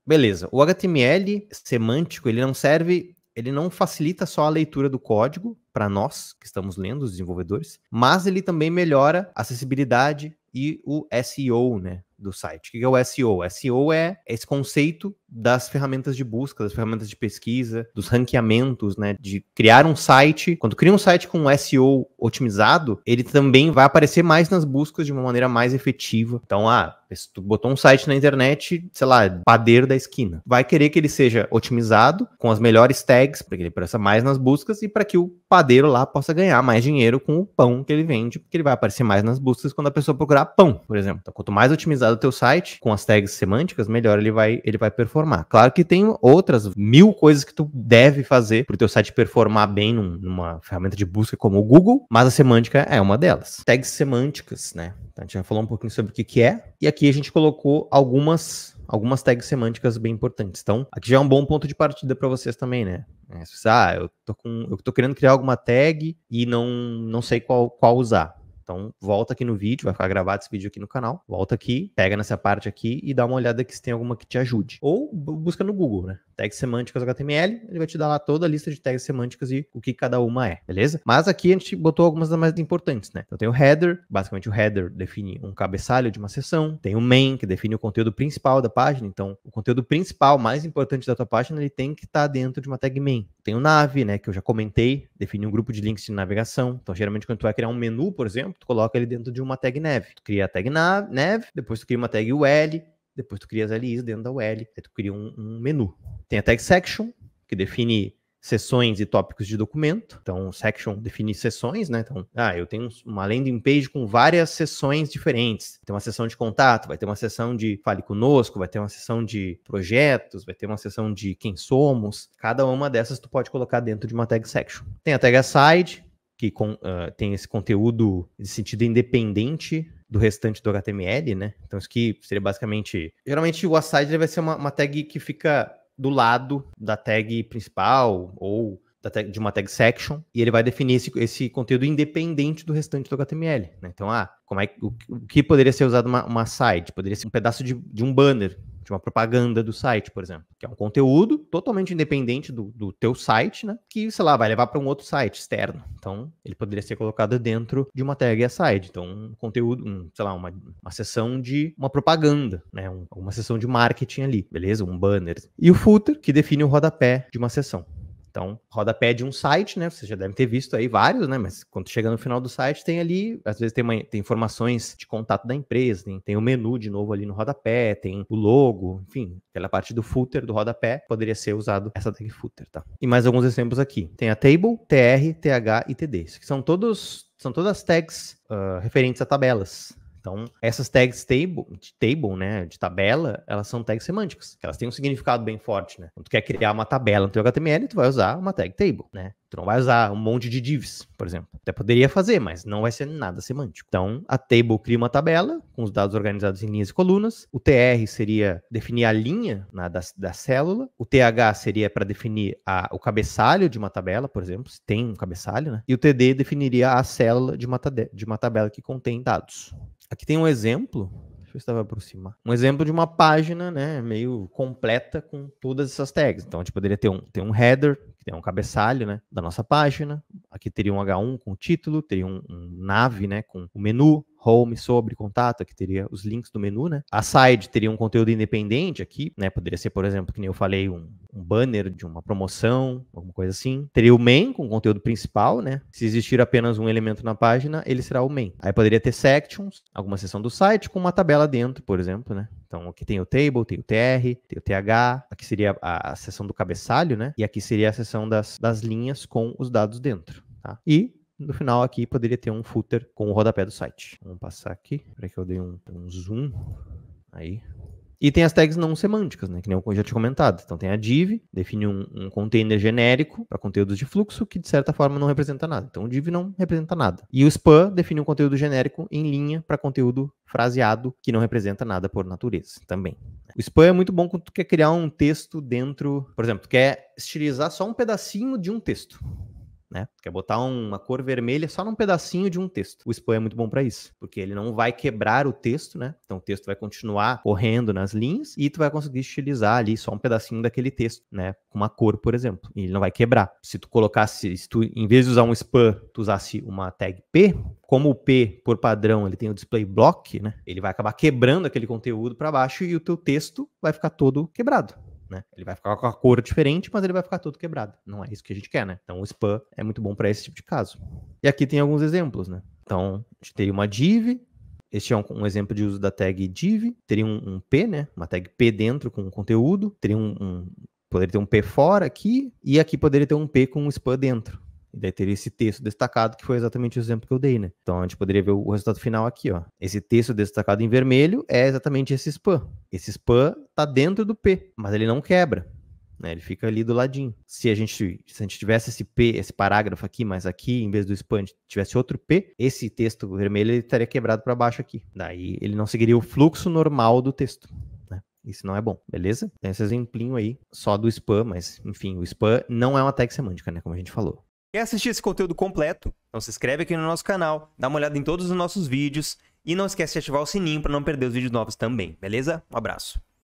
Beleza. O HTML semântico, ele não serve, ele não facilita só a leitura do código para nós que estamos lendo, os desenvolvedores, mas ele também melhora a acessibilidade e o SEO, né, do site. O que é o SEO? O SEO é esse conceito das ferramentas de busca, das ferramentas de pesquisa, dos ranqueamentos, né, de criar um site. Quando cria um site com SEO otimizado, ele também vai aparecer mais nas buscas de uma maneira mais efetiva. Então, se tu botou um site na internet, sei lá, padeiro da esquina, vai querer que ele seja otimizado com as melhores tags, para que ele apareça mais nas buscas e para que o padeiro lá possa ganhar mais dinheiro com o pão que ele vende, porque ele vai aparecer mais nas buscas quando a pessoa procurar pão, por exemplo. Então, quanto mais otimizado o teu site, com as tags semânticas, melhor ele vai performar. Claro que tem outras 1000 coisas que tu deve fazer para o teu site performar bem numa ferramenta de busca como o Google, mas a semântica é uma delas. Tags semânticas, né? Então, a gente já falou um pouquinho sobre o que é, e aqui a gente colocou algumas tags semânticas bem importantes. Então, aqui já é um bom ponto de partida para vocês também, né? Eu tô querendo criar alguma tag e não sei qual usar. Então, volta aqui no vídeo, vai ficar gravado esse vídeo aqui no canal. Volta aqui, pega nessa parte aqui e dá uma olhada aqui se tem alguma que te ajude. Ou busca no Google, né? Tags semânticas HTML, ele vai te dar lá toda a lista de tags semânticas e o que cada uma é, beleza? Mas aqui a gente botou algumas das mais importantes, né? Então tem o header, basicamente o header define um cabeçalho de uma seção. Tem o main, que define o conteúdo principal da página. Então, o conteúdo principal, mais importante da tua página, ele tem que estar dentro de uma tag main. Tem o nav, né, que eu já comentei, define um grupo de links de navegação. Então, geralmente, quando tu vai criar um menu, por exemplo, tu coloca ele dentro de uma tag nav. Tu cria a tag nav, depois tu cria uma tag UL, depois tu cria as LIs dentro da UL, aí tu cria um menu. Tem a tag section, que define seções e tópicos de documento. Então, section define seções, né? Então, eu tenho uma landing page com várias seções diferentes. Tem uma seção de contato, vai ter uma seção de fale conosco, vai ter uma seção de projetos, vai ter uma seção de quem somos. Cada uma dessas tu pode colocar dentro de uma tag section. Tem a tag aside, que tem esse conteúdo de sentido independente do restante do HTML, né? Então, isso aqui seria basicamente... Geralmente, o aside vai ser uma tag que fica do lado da tag principal ou de uma tag section, e ele vai definir esse conteúdo independente do restante do HTML, né? Então, o que poderia ser usado uma site? Poderia ser um pedaço de um banner, de uma propaganda do site, por exemplo, que é um conteúdo totalmente independente do teu site, né? Que, sei lá, vai levar para um outro site externo. Então, ele poderia ser colocado dentro de uma tag aside. Então, um conteúdo, sei lá, uma seção de uma propaganda, né? Uma seção de marketing ali, beleza? Um banner. E o footer, que define o rodapé de uma seção. Então, rodapé de um site, né? Vocês já devem ter visto aí vários, né? Mas quando chega no final do site, tem ali, às vezes tem informações de contato da empresa, tem o menu de novo ali no rodapé, tem o logo, enfim, aquela parte do footer do rodapé poderia ser usado essa tag footer, tá? E mais alguns exemplos aqui. Tem a table, tr, th e td. Isso aqui são todas tags referentes a tabelas. Então, essas tags table, né, de tabela, elas são tags semânticas. Elas têm um significado bem forte, né? Quando tu quer criar uma tabela no teu HTML, tu vai usar uma tag table, né? Tu não vai usar um monte de divs, por exemplo. Até poderia fazer, mas não vai ser nada semântico. Então, a table cria uma tabela com os dados organizados em linhas e colunas. O tr seria definir a linha da célula. O th seria para definir o cabeçalho de uma tabela, por exemplo, se tem um cabeçalho, né? E o td definiria a célula de uma tabela que contém dados. Aqui tem um exemplo, deixa eu ver se dá pra aproximar. Um exemplo de uma página, né, meio completa com todas essas tags. Então, a gente poderia ter um header, que tem um cabeçalho, né, da nossa página. Aqui teria um H1 com o título, teria um nav, né, com o menu, home, sobre, contato, aqui teria os links do menu, né. A side teria um conteúdo independente aqui, né, poderia ser, por exemplo, que nem eu falei, um banner de uma promoção, alguma coisa assim. Teria o main com o conteúdo principal, né. Se existir apenas um elemento na página, ele será o main. Aí poderia ter sections, alguma seção do site com uma tabela dentro, por exemplo, né. Então, aqui tem o table, tem o tr, tem o th, aqui seria a seção do cabeçalho, né, e aqui seria a seção das linhas com os dados dentro, tá. E no final aqui poderia ter um footer com o rodapé do site. Vamos passar aqui, para que eu dei um zoom. Aí. E tem as tags não semânticas, né? Que nem eu já tinha comentado. Então tem a div, define um container genérico para conteúdos de fluxo que de certa forma não representa nada. Então o div não representa nada. E o span define um conteúdo genérico em linha para conteúdo fraseado que não representa nada por natureza também. O span é muito bom quando tu quer criar um texto dentro, por exemplo, tu quer estilizar só um pedacinho de um texto. né? Quer botar uma cor vermelha só num pedacinho de um texto. O spam é muito bom para isso, porque ele não vai quebrar o texto, né? Então o texto vai continuar correndo nas linhas e tu vai conseguir estilizar ali só um pedacinho daquele texto, né? Com uma cor, por exemplo. E ele não vai quebrar. Se tu colocasse, se tu, em vez de usar um spam, tu usasse uma tag P, como o P, por padrão, ele tem o display block, né? Ele vai acabar quebrando aquele conteúdo para baixo e o teu texto vai ficar todo quebrado. Né? Ele vai ficar com a cor diferente, mas ele vai ficar todo quebrado. Não é isso que a gente quer, né? Então o spam é muito bom para esse tipo de caso. E aqui tem alguns exemplos, né? Então, a gente teria uma div. Este é um exemplo de uso da tag div. Teria um P, né? Uma tag P dentro com conteúdo. Teria poderia ter um P fora aqui. E aqui poderia ter um P com um spam dentro. E daí teria esse texto destacado, que foi exatamente o exemplo que eu dei, né? Então a gente poderia ver o resultado final aqui, ó. Esse texto destacado em vermelho é exatamente esse spam. Esse spam tá dentro do P, mas ele não quebra, né? Ele fica ali do ladinho. Se a gente tivesse esse P, esse parágrafo aqui, mas aqui, em vez do spam, tivesse outro P, esse texto vermelho ele estaria quebrado para baixo aqui. Daí ele não seguiria o fluxo normal do texto, né? Isso não é bom, beleza? Tem esse exemplinho aí, só do spam, mas, enfim, o spam não é uma tag semântica, né? Como a gente falou. Quer assistir esse conteúdo completo? Então se inscreve aqui no nosso canal, dá uma olhada em todos os nossos vídeos e não esquece de ativar o sininho para não perder os vídeos novos também, beleza? Um abraço.